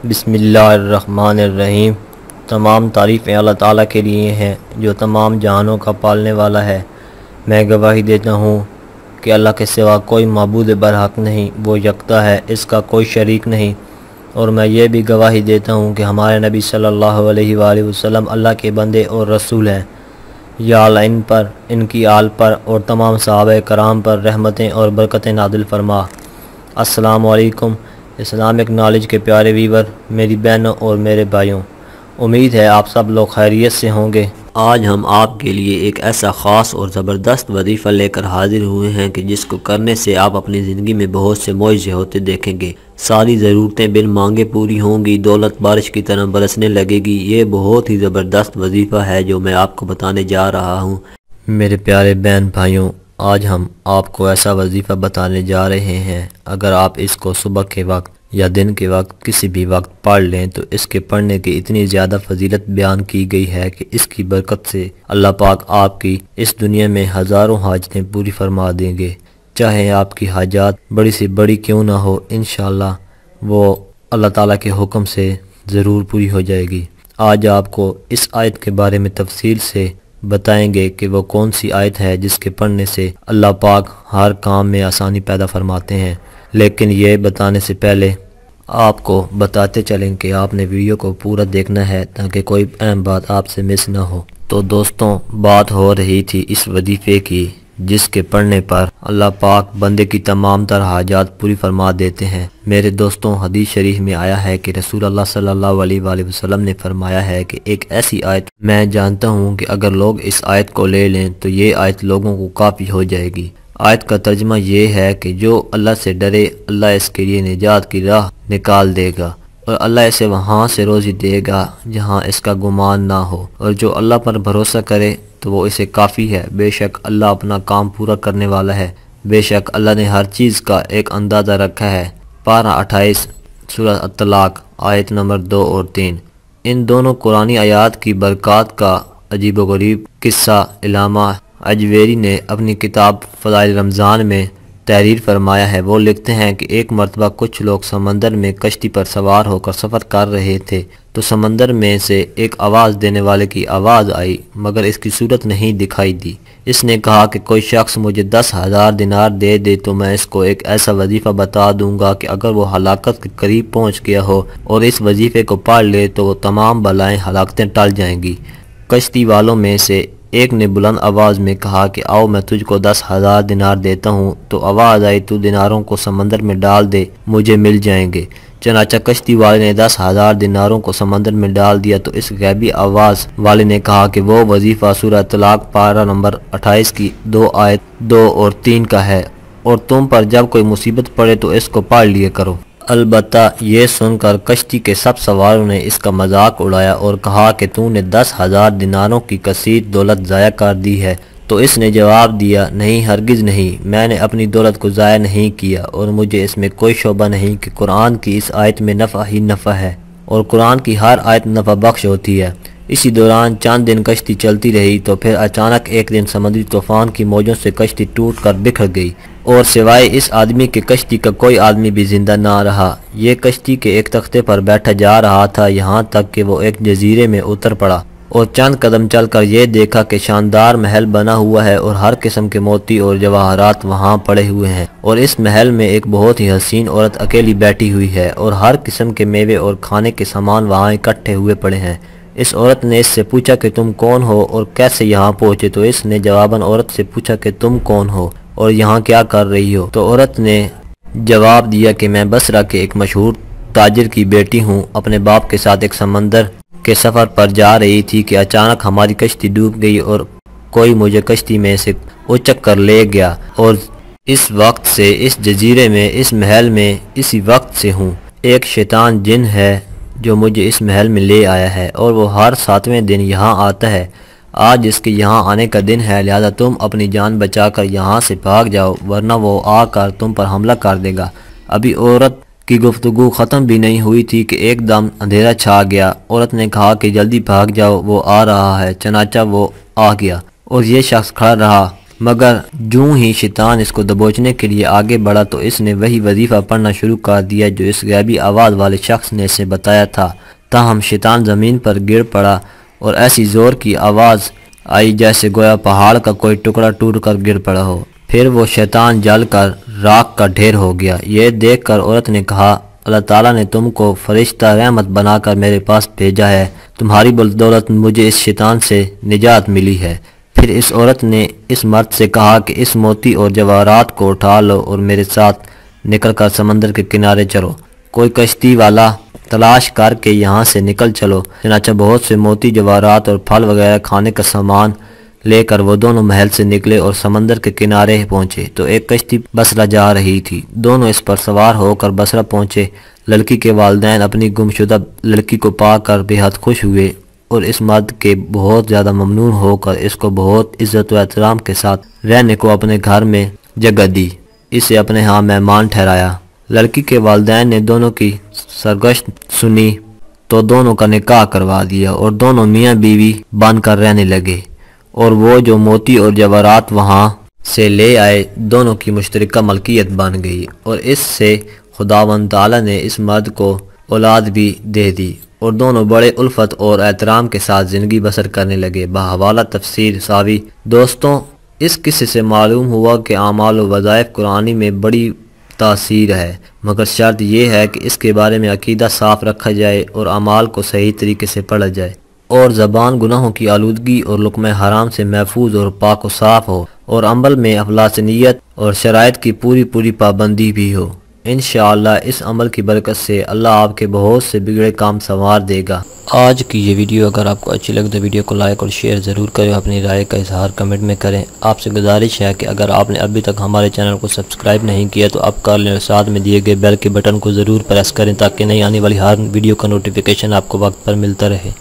بسم اللہ الرحمن الرحیم۔ تمام تعریفیں اللہ تعالیٰ کے لیے ہیں جو تمام جہانوں کا پالنے والا ہے۔ میں گواہی دیتا ہوں کہ اللہ کے سوا کوئی معبود برحق نہیں، وہ یکتا ہے، اس کا کوئی شریک نہیں۔ اور میں یہ بھی گواہی دیتا ہوں کہ ہمارے نبی صلی اللہ علیہ وآلہ وسلم اللہ کے بندے اور رسول ہیں۔ یا اللہ ان پر، ان کی آل پر اور تمام صحابہ کرام پر رحمتیں اور برکتیں نازل فرما۔ السلام علیکم اسلامک نالج کے پیارے ویور، میری بہنوں اور میرے بھائیوں، امید ہے آپ سب لوگ خیریت سے ہوں گے۔ آج ہم آپ کے لیے ایک ایسا خاص اور زبردست وظیفہ لے کر حاضر ہوئے ہیں کہ جس کو کرنے سے آپ اپنی زندگی میں بہت سے معجزے ہوتے دیکھیں گے۔ ساری ضرورتیں بن مانگے پوری ہوں گی، دولت بارش کی طرح برسنے لگے گی۔ یہ بہت ہی زبردست وظیفہ ہے جو میں آپ کو بتانے جا رہا ہوں۔ میرے پیارے بہن بھائیوں، آج ہم آپ کو ایسا وظیفہ بتانے جا رہے ہیں، اگر آپ اس کو صبح کے وقت یا دن کے وقت کسی بھی وقت پڑھ لیں تو اس کے پڑھنے کی اتنی زیادہ فضیلت بیان کی گئی ہے کہ اس کی برکت سے اللہ پاک آپ کی اس دنیا میں ہزاروں حاجتیں پوری فرما دیں گے۔ چاہے آپ کی حاجات بڑی سے بڑی کیوں نہ ہو، انشاءاللہ وہ اللہ تعالیٰ کے حکم سے ضرور پوری ہو جائے گی۔ آج آپ کو اس آیت کے بارے میں تفصیل سے بتائیں گے کہ وہ کون سی آیت ہے جس کے پڑھنے سے اللہ پاک ہر کام میں آسانی پیدا فرماتے ہیں۔ لیکن یہ بتانے سے پہلے آپ کو بتاتے چلیں کہ آپ نے ویڈیو کو پورا دیکھنا ہے تاکہ کوئی اہم بات آپ سے مس نہ ہو۔ تو دوستوں، بات ہو رہی تھی اس وظیفے کی جس کے پڑھنے پر اللہ پاک بندے کی تمام تر حاجات پوری فرما دیتے ہیں۔ میرے دوستوں، حدیث شریف میں آیا ہے کہ رسول اللہ صلی اللہ علیہ وآلہ وسلم نے فرمایا ہے کہ ایک ایسی آیت میں جانتا ہوں کہ اگر لوگ اس آیت کو لے لیں تو یہ آیت لوگوں کو کافی ہو جائے گی۔ آیت کا ترجمہ یہ ہے کہ جو اللہ سے ڈرے، اللہ اس کے لیے نجات کی راہ نکال دے گا، اور اللہ اسے وہاں سے روزی دے گا جہاں اس کا گمان نہ ہو، اور جو اللہ پر بھروسہ کرے تو وہ اسے کافی ہے۔ بے شک اللہ اپنا کام پورا کرنے والا ہے، بے شک اللہ نے ہر چیز کا ایک اندازہ رکھا ہے۔ پارہ 28 سورہ الطلاق آیت نمبر 2 اور 3۔ ان دونوں قرآنی آیات کی برکات کا عجیب و غریب قصہ علامہ اجویری نے اپنی کتاب فضائل رمضان میں تحریر فرمایا ہے۔ وہ لکھتے ہیں کہ ایک مرتبہ کچھ لوگ سمندر میں کشتی پر سوار ہو کر سفر کر رہے تھے تو سمندر میں سے ایک آواز دینے والے کی آواز آئی، مگر اس کی صورت نہیں دکھائی دی۔ اس نے کہا کہ کوئی شخص مجھے 10,000 دینار دے دے تو میں اس کو ایک ایسا وظیفہ بتا دوں گا کہ اگر وہ ہلاکت کے قریب پہنچ گیا ہو اور اس وظیفے کو پڑھ لے تو وہ تمام بلائیں ہلاکتیں ٹل جائیں گی۔ کشتی والوں میں سے ایک نے بلند آواز میں کہا کہ آؤ میں تجھ کو 10,000 دینار دیتا ہوں۔ تو آواز آئی، تو دیناروں کو سمندر میں ڈال دے، مجھے مل جائیں گے۔ چنانچہ کشتی والے نے 10,000 دیناروں کو سمندر میں ڈال دیا تو اس غیبی آواز والے نے کہا کہ وہ وظیفہ سورہ طلاق پارہ نمبر 28 کی 2 آیت 2 اور 3 کا ہے، اور تم پر جب کوئی مصیبت پڑے تو اس کو پڑھ لیے کرو۔ البتہ یہ سن کر کشتی کے سب سواروں نے اس کا مذاق اڑایا اور کہا کہ تو نے 10,000 دیناروں کی کثیر دولت ضائع کر دی ہے۔ تو اس نے جواب دیا، نہیں ہرگز نہیں، میں نے اپنی دولت کو ضائع نہیں کیا، اور مجھے اس میں کوئی شبہ نہیں کہ قرآن کی اس آیت میں نفع ہی نفع ہے، اور قرآن کی ہر آیت نفع بخش ہوتی ہے۔ اسی دوران چند دن کشتی چلتی رہی تو پھر اچانک ایک دن سمندری طوفان کی موجوں سے کشتی ٹوٹ کر بکھر گئی، اور سوائے اس آدمی کے کشتی کا کوئی آدمی بھی زندہ نہ رہا۔ یہ کشتی کے ایک تختے پر بیٹھا جا رہا تھا یہاں تک کہ وہ ایک جزیرے میں اتر پڑا، اور چند قدم چل کر یہ دیکھا کہ شاندار محل بنا ہوا ہے اور ہر قسم کے موتی اور جواہرات وہاں پڑے ہوئے ہیں، اور اس محل میں ایک بہت ہی حسین عورت اکیلی بیٹھی ہوئی ہے، اور ہر قسم کے میوے اور کھانے کے سامان وہاں اکٹھے ہوئے پڑے ہیں۔ اس عورت نے اس سے پوچھا کہ تم کون ہو اور کیسے یہاں پہنچے؟ تو اس نے جواباً عورت سے پوچھا کہ تم کون ہو اور یہاں کیا کر رہی ہو؟ تو عورت نے جواب دیا کہ میں بصرہ کے ایک مشہور تاجر کی بیٹی ہوں، اپنے باپ کے ساتھ ایک سمندر کے سفر پر جا رہی تھی کہ اچانک ہماری کشتی ڈوب گئی اور کوئی مجھے کشتی میں سے اچک کر لے گیا، اور اس وقت سے اس جزیرے میں، اس محل میں اسی وقت سے ہوں۔ ایک شیطان جن ہے جو مجھے اس محل میں لے آیا ہے، اور وہ ہر 7ویں دن یہاں آتا ہے۔ آج اس کے یہاں آنے کا دن ہے، لہذا تم اپنی جان بچا کر یہاں سے بھاگ جاؤ، ورنہ وہ آ کر تم پر حملہ کر دے گا۔ ابھی عورت کی گفتگو ختم بھی نہیں ہوئی تھی کہ ایک دم اندھیرا چھا گیا۔ عورت نے کہا کہ جلدی بھاگ جاؤ، وہ آ رہا ہے۔ چنانچہ وہ آ گیا، اور یہ شخص کھڑا رہا مگر جوں ہی شیطان اس کو دبوچنے کے لیے آگے بڑھا تو اس نے وہی وظیفہ پڑھنا شروع کر دیا جو اس غیبی آواز والے شخص نے اسے بتایا تھا۔ تاہم شیطان زمین پر گر پڑا اور ایسی زور کی آواز آئی جیسے گویا پہاڑ کا کوئی ٹکڑا ٹوٹ کر گر پڑا ہو۔ پھر وہ شیطان جل کر راکھ کا ڈھیر ہو گیا۔ یہ دیکھ کر عورت نے کہا، اللہ تعالیٰ نے تم کو فرشتہ رحمت بنا کر میرے پاس بھیجا ہے، تمہاری بدولت مجھے اس شیطان سے نجات ملی ہے۔ پھر اس عورت نے اس مرد سے کہا کہ اس موتی اور جواہرات کو اٹھا لو اور میرے ساتھ نکل کر سمندر کے کنارے چلو، کوئی کشتی والا تلاش کر کے یہاں سے نکل چلو۔ چنانچہ بہت سے موتی، جواہرات اور پھل وغیرہ کھانے کا سامان لے کر وہ دونوں محل سے نکلے اور سمندر کے کنارے پہنچے تو ایک کشتی بصرہ جا رہی تھی۔ دونوں اس پر سوار ہو کر بصرہ پہنچے۔ لڑکی کے والدین اپنی گمشدہ لڑکی کو پا کر بے حد خوش ہوئے اور اس مرد کے بہت زیادہ ممنون ہو کر اس کو بہت عزت و احترام کے ساتھ رہنے کو اپنے گھر میں جگہ دی، اسے اپنے ہاں مہمان ٹھہرایا۔ لڑکی کے والدین نے دونوں کی سرگشت سنی تو دونوں کا نکاح کروا دیا اور دونوں میاں بیوی بن کر رہنے لگے، اور وہ جو موتی اور جواہرات وہاں سے لے آئے دونوں کی مشترکہ ملکیت بن گئی، اور اس سے خداوند تعالیٰ نے اس مرد کو اولاد بھی دے دی اور دونوں بڑے الفت اور احترام کے ساتھ زندگی بسر کرنے لگے۔ بحوالہ تفسیر ساوی۔ دوستوں، اس قصے سے معلوم ہوا کہ اعمال و وظائف قرآنی میں بڑی تاثیر ہے، مگر شرط یہ ہے کہ اس کے بارے میں عقیدہ صاف رکھا جائے اور اعمال کو صحیح طریقے سے پڑھا جائے، اور زبان گناہوں کی آلودگی اور لقمہ حرام سے محفوظ اور پاک و صاف ہو، اور عمل میں اخلاص نیت اور شرائط کی پوری پابندی بھی ہو۔ انشاءاللہ اس عمل کی برکت سے اللہ آپ کے بہت سے بگڑے کام سنوار دے گا۔ آج کی یہ ویڈیو اگر آپ کو اچھی لگے تو ویڈیو کو لائک اور شیئر ضرور کریں، اپنی رائے کا اظہار کمنٹ میں کریں۔ آپ سے گزارش ہے کہ اگر آپ نے ابھی تک ہمارے چینل کو سبسکرائب نہیں کیا تو اب کر لیں اور ساتھ میں دیے گئے بیل کے بٹن کو ضرور پریس کریں تاکہ نئی آنے والی ہر ویڈیو کا نوٹیفیکیشن آپ کو وقت پر ملتا رہے۔